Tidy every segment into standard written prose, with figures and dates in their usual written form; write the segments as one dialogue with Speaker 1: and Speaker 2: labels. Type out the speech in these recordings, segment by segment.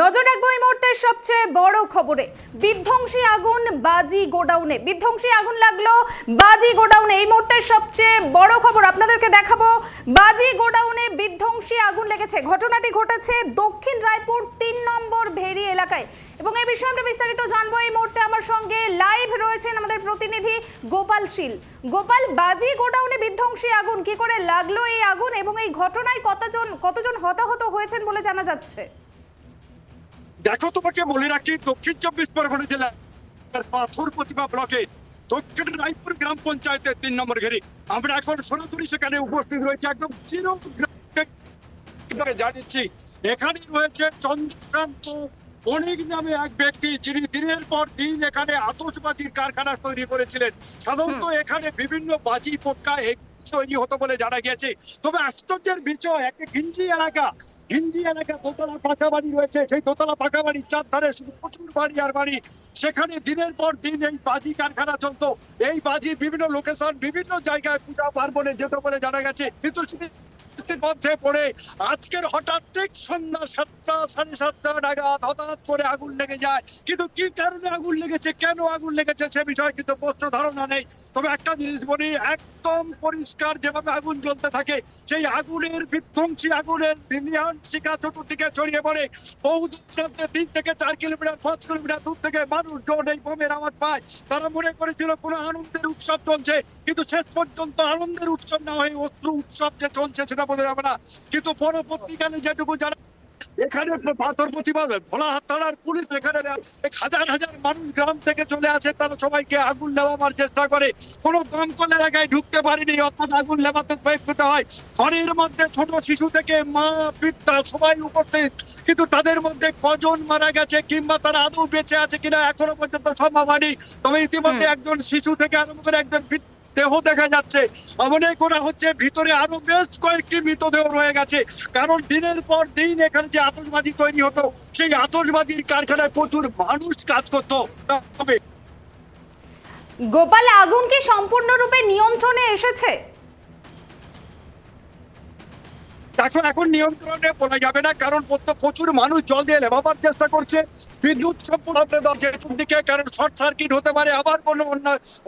Speaker 1: নজর রাখবো এই মুহূর্তের সবচেয়ে বড় খবরে। বিধ্বংসী আগুন বাজি গোডাউনে, বিধ্বংসী আগুন লাগলো বাজি গোডাউনে। এই মুহূর্তের সবচেয়ে বড় খবর আপনাদেরকে দেখাবো। বাজি গোডাউনে বিধ্বংসী আগুন লেগেছে। ঘটনাটি ঘটেছে দক্ষিণ রায়পুর ৩ নম্বর ভেরি এলাকায় এবং এই বিষয়ে আমরা বিস্তারিত জানবো। এই মুহূর্তে আমার সঙ্গে লাইভ রয়েছেন আমাদের প্রতিনিধি গোপাল শীল। গোপাল, বাজি গোডাউনে বিধ্বংসী আগুন, কি করে লাগলো এই আগুন এবং এই ঘটনায় কতজন হতাহত হয়েছেন বলে জানা যাচ্ছে?
Speaker 2: দেখো, তোমাকে বলে রাখি, দক্ষিণ ২৪ পরগনা জেলার পাথর প্রতিমা ব্লকে দক্ষিণ রায়পুর গ্রাম পঞ্চায়েতের ৩ নম্বর ঘেরি। আমরা এখন সরাসরি সেখানে উপস্থিত রয়েছে, একদম জানিয়েছি। এখানে রয়েছে চন্দ্রকান্ত বণিক নামে এক ব্যক্তি, যিনি দিনের পর দিন এখানে আতশবাজির কারখানা তৈরি করেছিলেন। সাধারণত এখানে বিভিন্ন বাজি পটকা তৈরি হতো বলে জানা গিয়েছে। তবে আশ্চর্যের বিষয়, একটা ঘিঞ্জি এলাকা দোতলা পাকা বাড়ি রয়েছে। সেই দোতলা পাকা বাড়ির চারধারে শুধু প্রচুর বাড়ি আর বাড়ি। সেখানে দিনের পর দিন এই বাজি কারখানা চলতো। এই বাজি বিভিন্ন লোকেশন, বিভিন্ন জায়গায় পূজা পার্বণে যেত বলে জানা গেছে। কিন্তু মধ্যে পড়ে আজকের হঠাৎ ঠিক সন্ধ্যা ৭টা ৭:৩০ নাগাদ হঠাৎ করে আগুন লেগে যায়। কিন্তু কি কারণে আগুন লেগেছে, কেন আগুন লেগেছে সে বিষয়ে কিন্তু স্পষ্ট ধারণা নেই। তবে একটা জিনিস বলি, একদম পরিষ্কার যেভাবে আগুন জ্বলতে থাকে, সেই আগুনের বিধ্বংসী আগুনের লিলিয়ান শিখা চতুর্দিকে ছড়িয়ে পড়ে। বহু দূর ৩ থেকে ৪ কিলোমিটার ৫ কিলোমিটার দূর থেকে মানুষজন এই বোমের আওয়াজ পায়। তারা মনে করেছিল কোনো আনন্দের উৎসব চলছে, কিন্তু শেষ পর্যন্ত আনন্দের উৎসব না হয়ে অশ্রু উৎসব যে চলছে সেটা বোঝা যাবে না। কিন্তু পরবর্তীকালে যেটুকু জানা, এখানে পাথর প্রতিমা ভোলাহাট থানার পুলিশ এখানে হাজার হাজার মানুষ গ্রাম থেকে চলে আসে। তারা সবাইকে আগুন নেভাবার চেষ্টা করে, কোনো দমকল এলাকায় ঢুকতে পারেনি, অর্থাৎ আগুন নেভাতে পেতে হয়। ঘরের মধ্যে ছোট শিশু থেকে মা পিতা সবাই উপস্থিত, কিন্তু তাদের মধ্যে কজন মারা গেছে কিংবা তারা আদৌ বেঁচে আছে কিনা এখনো পর্যন্ত সম্ভব হয়নি। তবে ইতিমধ্যে একজন শিশু থেকে আরম্ভ করে একজন দেহ দেখা যাচ্ছে। মনে করা হচ্ছে ভিতরে আরো বেশ কয়েকটি মৃতদেহ রয়ে গেছে, কারণ দিনের পর দিন এখানে যে আতশবাজি তৈরি হতো, সেই আতশবাজির কারখানায় প্রচুর মানুষ কাজ করতো। তবে
Speaker 1: গোপাল, আগুন কি সম্পূর্ণরূপে নিয়ন্ত্রণে এসেছে?
Speaker 2: দেখো, এখন নিয়ন্ত্রণে বলা যাবে না, কারণ প্রচুর মানুষ জল দিয়ে নেভাবার চেষ্টা করছে। বিদ্যুৎ সম্পূর্ণ দিকে, কারণ শর্ট সার্কিট হতে পারে, আবার কোনো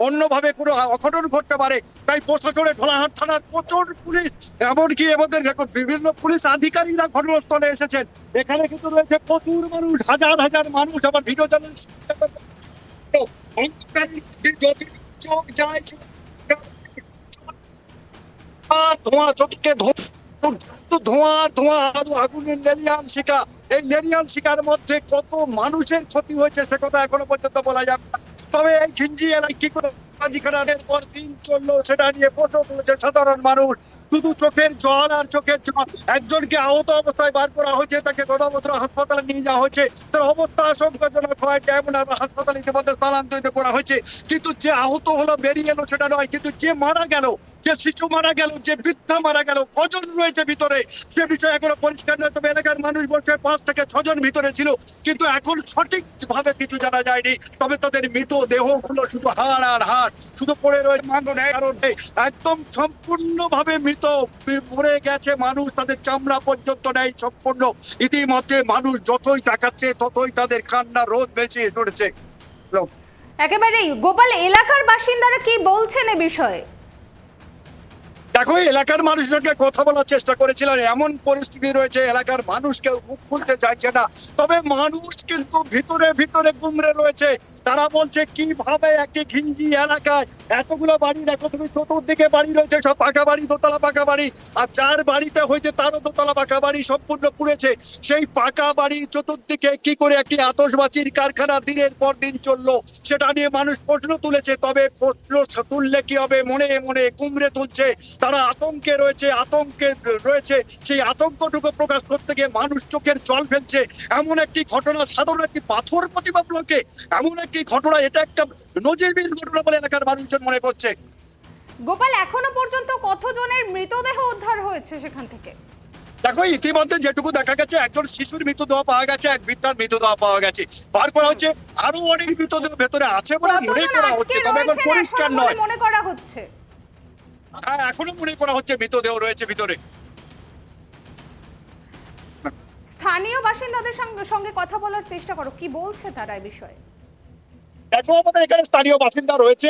Speaker 2: অন্যভাবে কোনো অঘটন ঘটতে পারে। তাই প্রশাসনের ভোলাহাট থানার প্রচুর পুলিশ, এমনকি আমাদের বিভিন্ন পুলিশ আধিকারিকরা ঘটনাস্থলে এসেছেন। এখানে কিন্তু রয়েছে প্রচুর মানুষ, হাজার হাজার মানুষ। আমার ভিডিও চ্যানেল যত চোখ যায় ধোঁয়া, চোখকে ধোঁয়া আগুনের লেলিয়ান শিখা। এই লেলিয়ান শিখার মধ্যে কত মানুষের ক্ষতি হয়েছে সে কথা এখনো পর্যন্ত বলা যাবে না। তবে এই ঘিঞ্জি এলাকায় কি করে পর দিন চললো সেটা নিয়ে ফটো তুলেছে সাধারণ মানুষ। শুধু চোখের জল আর চোখের জল। একজনকে আহত অবস্থায় বার করা হয়েছে, তাকে গদাবত্র হাসপাতালে নিয়ে যাওয়া হয়েছে। তার অবস্থা আশঙ্কাজনক হয়, এমন হাসপাতালে ইতিমধ্যে স্থানান্তরিত করা হয়েছে। কিন্তু যে আহত হলো বেরিয়ে এলো সেটা নয়, কিন্তু যে মারা গেল, যে শিশু মারা গেল, যে বৃদ্ধা মারা গেল, কজন রয়েছে ভিতরে সে বিষয়ে এখনো পরিষ্কার নয়। তবে এলাকার মানুষ বলছে ৫ থেকে ৬ জন ভিতরে ছিল, কিন্তু এখন সঠিক ভাবে কিছু জানা যায়নি। তবে তাদের মৃতদেহ গুলো শুধু হাড় আর হাড় শুধু পড়ে রয়েছে। একদম সম্পূর্ণ ভাবে মৃত, মরে গেছে মানুষ, তাদের চামড়া পর্যন্ত নেই সম্পূর্ণ। ইতিমধ্যে মানুষ যতই তাকাচ্ছে ততই তাদের কান্না রোদ বেশি চড়ছে।
Speaker 1: একেবারেই গোপাল, এলাকার বাসিন্দারা কি বলছেন এ বিষয়ে?
Speaker 2: দেখো, এলাকার মানুষজনকে কথা বলার চেষ্টা করেছিলেন, এমন পরিস্থিতি রয়েছে এলাকার মানুষ কেউ মুখ খুলতে চাইছে না। তবে মানুষ কিন্তু ভিতরে ভিতরে গুমরে রয়েছে। তারা বলছে কিভাবে একটি ঘিঞ্জি এলাকায় এতগুলো বাড়ি, দেখো তুমি চতুর্দিকে বাড়ি রয়েছে, সব পাকা বাড়ি, দোতলা পাকা বাড়ি। আর যার বাড়িতে হয়েছে তারও দোতলা পাকা বাড়ি সম্পূর্ণ পুড়েছে। সেই পাকা বাড়ি চতুর্দিকে কি করে একটি আতশবাজির কারখানা দিনের পর দিন চললো সেটা নিয়ে মানুষ প্রশ্ন তুলেছে। তবে প্রশ্ন তুললে কি হবে, মনে মনে গুমরে তুলছে। তারা আতঙ্কে রয়েছে। সেই আতঙ্কটুকু প্রকাশ করতে গিয়ে মানুষ চোখের জল ফেলছে। এমন একটি ঘটনা সাধারণ একটি পাথর প্রতিমা ব্লকে, এমন একটি ঘটনা, এটা একটা নজিরবিহীন ঘটনা বলে এলাকার মানুষজন মনে করছে।
Speaker 1: গোপাল, এখনো পর্যন্ত কতজনের মৃতদেহ উদ্ধার হয়েছে সেখান থেকে?
Speaker 2: দেখো, ইতিমধ্যে যেটুকু দেখা গেছে, একজন শিশুর মৃতদেহ পাওয়া গেছে, এক বৃদ্ধার মৃতদেহ পাওয়া গেছে, বার করা হচ্ছে। আরো অনেক মৃতদেহ ভেতরে আছে বলে মনে করা হচ্ছে, তবে এখন পরিষ্কার নয়।
Speaker 1: মনে করা হচ্ছে,
Speaker 2: হ্যাঁ, এখনো মনে করা হচ্ছে মৃতদেহ রয়েছে ভিতরে।
Speaker 1: স্থানীয় বাসিন্দাদের সঙ্গে কথা বলার চেষ্টা করো, কি বলছে তারা এই বিষয়ে?
Speaker 2: দেখো আমাদের এখানে স্থানীয় বাসিন্দা রয়েছে,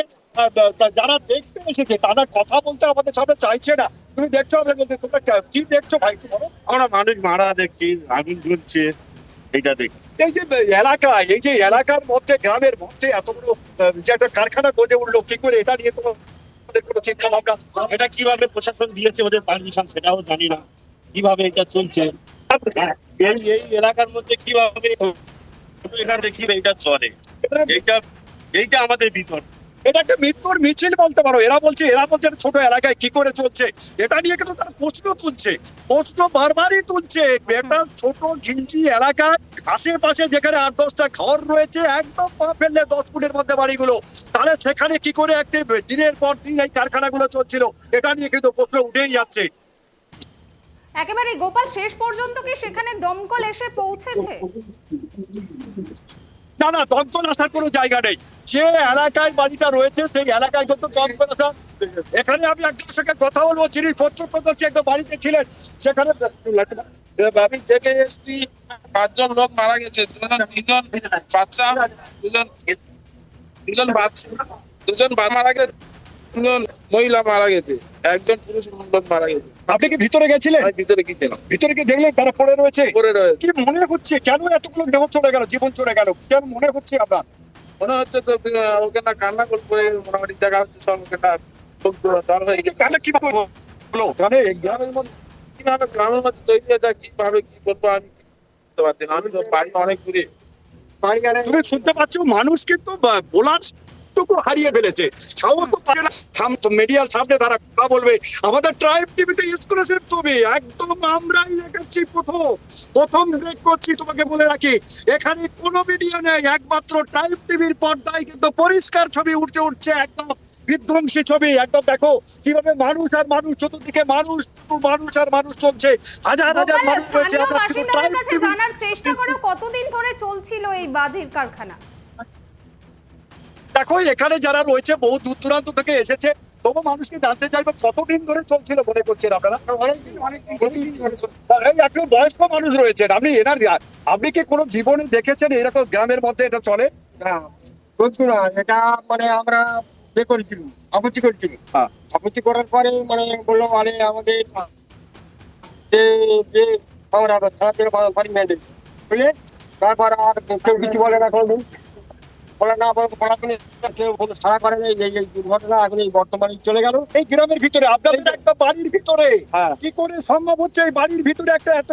Speaker 2: যারা দেখতে এসেছে তারা কথা বলতে আমাদের সামনে চাইছে না। তুমি দেখছো, আমরা বলতে তোমরা কি দেখছো ভাই একটু বলো।
Speaker 3: আমরা মানুষ মারা দেখছি, আগুন জ্বলছে, এটা দেখছি।
Speaker 2: এই যে এলাকায়, এই যে এলাকার মধ্যে, গ্রামের মধ্যে এত বড় যে একটা কারখানা গজে উঠলো, কি করে এটা নিয়ে তোমাদের কোনো চিন্তা ভাবনা?
Speaker 3: এটা কিভাবে প্রশাসন দিয়েছে ওদের পারমিশন সেটাও জানি না, কিভাবে এটা চলছে এই এই এলাকার মধ্যে, কিভাবে এটা দেখি এটা চলে, এইটা আমাদের ভিতর।
Speaker 2: এটা একটা মৃত্যুর মিছিল বলতে পারো। এরা বলছে ছোট এলাকায় কি করে চলছে, এটা নিয়ে কিন্তু তারা প্রশ্ন বারবারই তুলছে। একটা ছোট ঘিঞ্জি এলাকা, আশেপাশে যেখানে 8-10টা ঘর রয়েছে, একদম পা ফেললে 10 ফুটের মধ্যে বাড়িগুলো, তাহলে সেখানে কি করে একটি দিনের পর দিন এই কারখানাগুলো চলছিল, এটা নিয়ে কিন্তু প্রশ্ন উঠেই যাচ্ছে।
Speaker 1: একেবারে গোপাল, শেষ পর্যন্ত কি সেখানে দমকল এসে পৌঁছেছে?
Speaker 2: না, দমকল আসার কোনো জায়গা নেই। যে এলাকায় বাড়িটা রয়েছে সেই এলাকায় কিন্তু দমকল আসা। এখানে আমি একজনের সঙ্গে কথা বলবো, যিনি প্রত্যক্ষদর্শী, একদম বাড়িতে ছিলেন। সেখানে
Speaker 4: আমি থেকে এসছি, 5 জন লোক মারা গেছে, দুজন বাচ্চা, দুজন বাচ্চা, দুজন মারা গেছে, 2 মহিলা মারা গেছে, একজন পুরুষ লোক মারা গেছে।
Speaker 2: আপনি কি ভিতরে গেছিলেন?
Speaker 4: আমি ভিতরে গেছিলাম,
Speaker 2: ভিতরে কি দেখলেন তারা পড়ে রয়েছে?
Speaker 4: পরে রয়েছে।
Speaker 2: কি মনে হচ্ছে, কেন এতগুলো দেহ চলে গেল, জীবন চলে গেল, কেন মনে হচ্ছে আপনার?
Speaker 4: মনে হচ্ছে তো ওখানে কান্না করে মোটামুটি জায়গা হচ্ছে সব, ওখানে
Speaker 2: এই যে কান্না কিভাবে হলো? মানে এই
Speaker 4: গ্রামের মধ্যে কিভাবে, গ্রামের মধ্যে তৈরি হয়েছে, কিভাবে কি করবো আমি বুঝতে পারছি না। আমি তো বাড়ি অনেক দূরে।
Speaker 2: তুমি শুনতে পাচ্ছ, মানুষ কিন্তু বলার টুকু হারিয়ে ফেলেছে, সাহস তো পারে না মিডিয়ার সামনে তারা কথা বলবে। আমাদের ট্রাইব টিভিতে এক্সক্লুসিভ ছবি, একদম আমরাই দেখাচ্ছি, প্রথম ব্রেক করছি। তোমাকে বলে রাখি, এখানে কোনো মিডিয়া নেই, একমাত্র ট্রাইব টিভির পর্দায় কিন্তু পরিষ্কার ছবি উঠছে, একদম বিধ্বংসী ছবি। একদম দেখো কিভাবে মানুষ আর মানুষ, চতুর্দিকে মানুষ, শুধু মানুষ আর মানুষ চলছে, হাজার হাজার
Speaker 1: গোপাল,
Speaker 2: মানুষ রয়েছে।
Speaker 1: স্থানীয়
Speaker 2: আমরা কিন্তু
Speaker 1: বাসিন্দাদের
Speaker 2: ট্রাইব
Speaker 1: কাছে
Speaker 2: টিভি
Speaker 1: জানার চেষ্টা করো কতদিন ধরে চলছিল এই বাজির কারখানা?
Speaker 2: দেখো এখানে যারা রয়েছে বহু দূর দূরান্ত থেকে এসেছে, তবু মানুষকে জানতে চাইবো কতদিন ধরে চলছিল মনে করছেন আপনারা? এই একটু বয়স্ক মানুষ রয়েছেন, আপনি কি কোনো জীবনে দেখেছেন এরকম গ্রামের মধ্যে এটা চলে?
Speaker 5: না, বলতো না, এটা মানে আমরা করেছিল, আপত্তি করেছিল।
Speaker 2: হ্যাঁ।
Speaker 5: আপত্তি করার পরে মানে বললো, আরে আমাদের যে যে আমরা সারাদিন বাড়ি মেয়ে দেবে, বুঝলে? তারপর আর কেউ কিছু বলে না, কোনোদিন বলে না, কেউ সারা করে না। এই দুর্ঘটনা এখন এই বর্তমানে চলে গেল
Speaker 2: এই গ্রামের ভিতরে, আপনাদের একটা বাড়ির ভিতরে
Speaker 5: হ্যাঁ।
Speaker 2: কি করে সম্ভব হচ্ছে এই বাড়ির ভিতরে একটা এত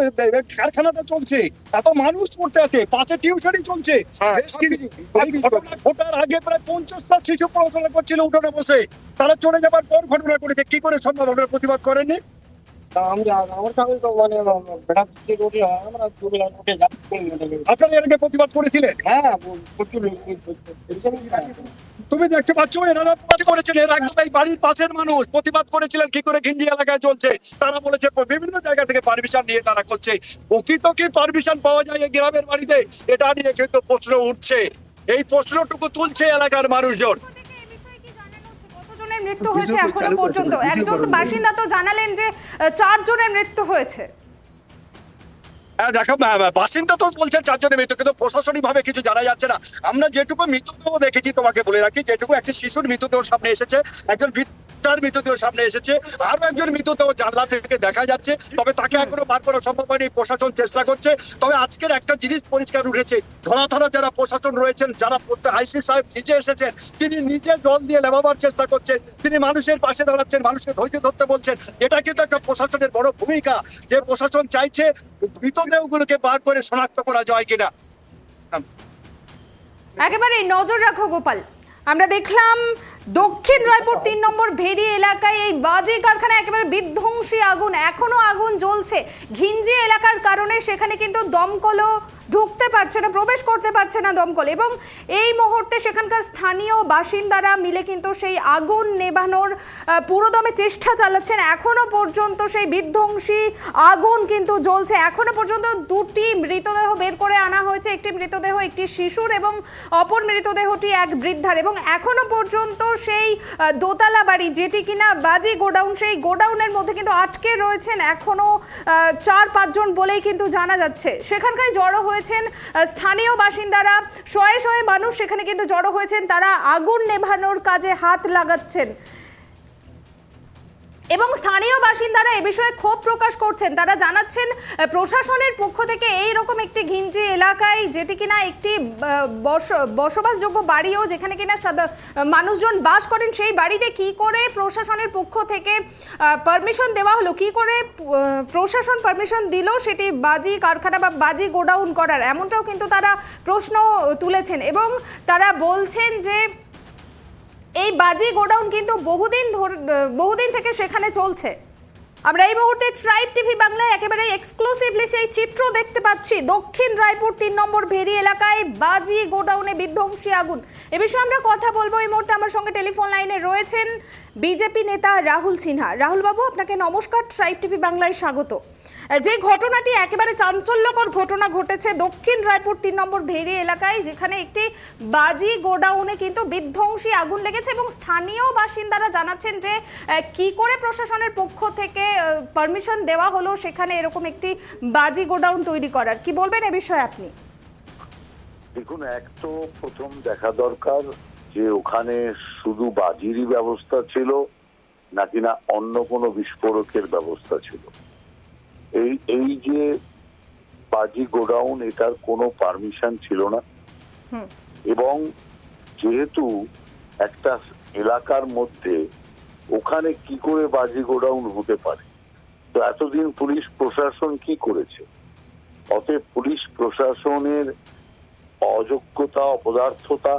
Speaker 2: কারখানাটা চলছে, এত মানুষ পড়তে আছে, পাশে টিউশনই চলছে।
Speaker 5: হ্যাঁ,
Speaker 2: বেশ কিছু- এই ঘটনা ঘটার আগে প্রায় 50টা শিশু পড়াশোনা করছিল উঠোনে বসে, তারা চলে যাবার পর ঘটনা ঘটেছে, কি করে সম্ভব? আপনারা প্রতিবাদ করেননি?
Speaker 5: তা আমার সঙ্গে তো মানে বেড়া দিকে রোডে হয়, আমরা দুবেলা উঠে যাচ্ছি।
Speaker 2: আপনারা এর আগে প্রতিবাদ করেছিলেন?
Speaker 5: হ্যাঁ, প্রচুর লোক
Speaker 2: তুমি দেখতে পাচ্ছ এনারা প্রতিবাদ করেছেন, এর একদম এই বাড়ির পাশের মানুষ প্রতিবাদ করেছিলেন কি করে ঘিঞ্জি এলাকায় চলছে। তারা বলেছে বিভিন্ন জায়গা থেকে পারমিশন নিয়ে তারা করছে। প্রকৃত কি পারমিশন পাওয়া যায় এই গ্রামের বাড়িতে, এটা নিয়ে কিন্তু প্রশ্ন উঠছে। এই প্রশ্নটুকু তুলছে এলাকার মানুষজন।
Speaker 1: কতজনের মৃত্যু হয়েছে এখনো পর্যন্ত? একজন বাসিন্দা তো জানালেন যে 4 জনের মৃত্যু হয়েছে।
Speaker 2: হ্যাঁ দেখো, বাসিন্দা তো বলছেন 4 জনের মৃত্যু, কিন্তু প্রশাসনিক ভাবে কিছু জানা যাচ্ছে না। আমরা যেটুকু মৃতদেহ দেখেছি তোমাকে বলে রাখি, যেটুকু একটি শিশুর মৃতদেহ সামনে এসেছে, একজন বৃদ্ধার মৃতদেহ সামনে এসেছে, আরো একজন মৃতদেহ জানলা থেকে দেখা যাচ্ছে, তবে তাকে এখনো বার করা সম্ভব হয়নি। প্রশাসন চেষ্টা করছে। তবে আজকের একটা জিনিস পরিষ্কার উঠেছে, ধরাধরা যারা প্রশাসন রয়েছেন, যারা আইসি সাহেব নিজে এসেছেন, তিনি নিজে জল দিয়ে লেবাবার চেষ্টা করছেন, তিনি মানুষের পাশে দাঁড়াচ্ছেন, মানুষকে ধৈর্য ধরতে বলছেন। এটা কিন্তু একটা প্রশাসনের বড় ভূমিকা, যে প্রশাসন চাইছে মৃতদেহগুলোকে বার করে শনাক্ত করা যায় কিনা।
Speaker 1: একেবারে নজর রাখো গোপাল। আমরা দেখলাম দক্ষিণ রায়পুর 3 নম্বর ভেড়ি এলাকায় এই বাজি কারখানা একেবারে বিধ্বংসী আগুন, এখনো আগুন জ্বলছে। ঘিঞ্জি এলাকার কারণে সেখানে কিন্তু দমকলও ঢুকতে পারছে না, প্রবেশ করতে পারছে না দমকল, এবং এই মুহূর্তে সেখানকার স্থানীয় বাসিন্দারা মিলে কিন্তু সেই আগুন নেভানোর পুরোদমে চেষ্টা চালাচ্ছেন। এখনো পর্যন্ত সেই বিধ্বংসী আগুন কিন্তু জ্বলছে। এখনো পর্যন্ত দুটি মৃতদেহ বের করে আনা হয়েছে, একটি মৃতদেহ একটি শিশুর এবং অপর মৃতদেহটি এক বৃদ্ধার, এবং এখনো পর্যন্ত সেই দোতলা বাড়ি যেটি কিনা বাজি গোডাউন, সেই গোডাউনের মধ্যে কিন্তু আটকে রয়েছেন এখনো 4-5 জন বলেই কিন্তু জানা যাচ্ছে। সেখানকার জড়ো হয়েছেন স্থানীয় বাসিন্দারা, শয়ে শয়ে মানুষ সেখানে কিন্তু জড়ো হয়েছেন, তারা আগুন নেভানোর কাজে হাত লাগাচ্ছেন এবং স্থানীয় বাসিন্দারা এ বিষয়ে ক্ষোভ প্রকাশ করছেন। তারা জানাচ্ছেন প্রশাসনের পক্ষ থেকে এই রকম একটি ঘিঞ্জি এলাকায়, যেটি কিনা একটি বসবাসযোগ্য বাড়িও, যেখানে কিনা মানুষজন বাস করেন, সেই বাড়িতে কি করে প্রশাসনের পক্ষ থেকে পারমিশন দেওয়া হলো, কি করে প্রশাসন পারমিশন দিল সেটি বাজি কারখানা বা বাজি গোডাউন করার, এমনটাও কিন্তু তারা প্রশ্ন তুলেছেন। এবং তারা বলছেন যে এই বাজি গোডাউন কিন্তু বহুদিন থেকে সেখানে চলছে। আমরা এই মুহূর্তে ট্রাইব টিভি বাংলায় একেবারে এক্সক্লুসিভলি সেই চিত্র দেখতে পাচ্ছি। দক্ষিণ রায়পুর 3 নম্বর ভেরি এলাকায় বাজি গোডাউনে বিধ্বংসী আগুন। এ বিষয়ে আমরা কথা বলবো। এই মুহূর্তে আমার সঙ্গে টেলিফোন লাইনে রয়েছেন বিজেপি নেতা রাহুল সিনহা। রাহুল বাবু, আপনাকে নমস্কার, ট্রাইব টিভি বাংলায় স্বাগত। যে ঘটনাটি একেবারে চাঞ্চল্যকর ঘটনা ঘটেছে দক্ষিণ রায়পুর 3 নম্বর ভেরি এলাকায়, যেখানে একটি বাজি গোডাউনে কিন্তু বিধ্বংসী আগুন লেগেছে এবং স্থানীয় বাসিন্দারা জানাচ্ছেন যে কি করে প্রশাসনের পক্ষ থেকে পারমিশন দেওয়া হলো সেখানে এরকম একটি বাজি গোডাউন তৈরি করার। কি বলবেন এ বিষয়ে আপনি?
Speaker 6: দেখুন, এক তো প্রথম দেখা দরকার যে ওখানে শুধু বাজিরই ব্যবস্থা ছিল নাকি না অন্য কোনো বিস্ফোরকের ব্যবস্থা ছিল। এই যে বাজি গোডাউন, এটার কোনো পারমিশন ছিল না, এবং যেহেতু একটা এলাকার মধ্যে ওখানে কি করে বাজি গোডাউন হতে পারে, তো এতদিন পুলিশ প্রশাসন কি করেছে? অতএব পুলিশ প্রশাসনের অযোগ্যতা, অপদার্থতা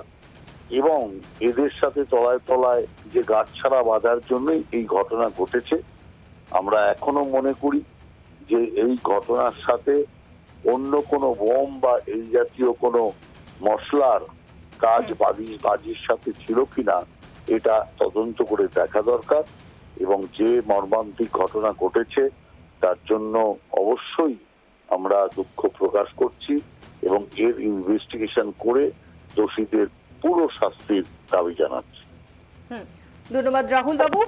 Speaker 6: এবং এদের সাথে তলায় তলায় যে গাঁটছড়া বাঁধার জন্যই এই ঘটনা ঘটেছে। আমরা এখনো মনে করি যে এই ঘটনার সাথে অন্য কোনো বোম বা এই জাতীয় কোনো মশলার কাজ বাজির সাথে ছিল কিনা এটা তদন্ত করে দেখা দরকার, এবং যে মর্মান্তিক ঘটনা ঘটেছে তার জন্য অবশ্যই আমরা দুঃখ প্রকাশ করছি এবং এর ইনভেস্টিগেশন করে দোষীদের পুরো শাস্তির দাবি জানাচ্ছি।
Speaker 1: ধন্যবাদ রাহুল বাবু।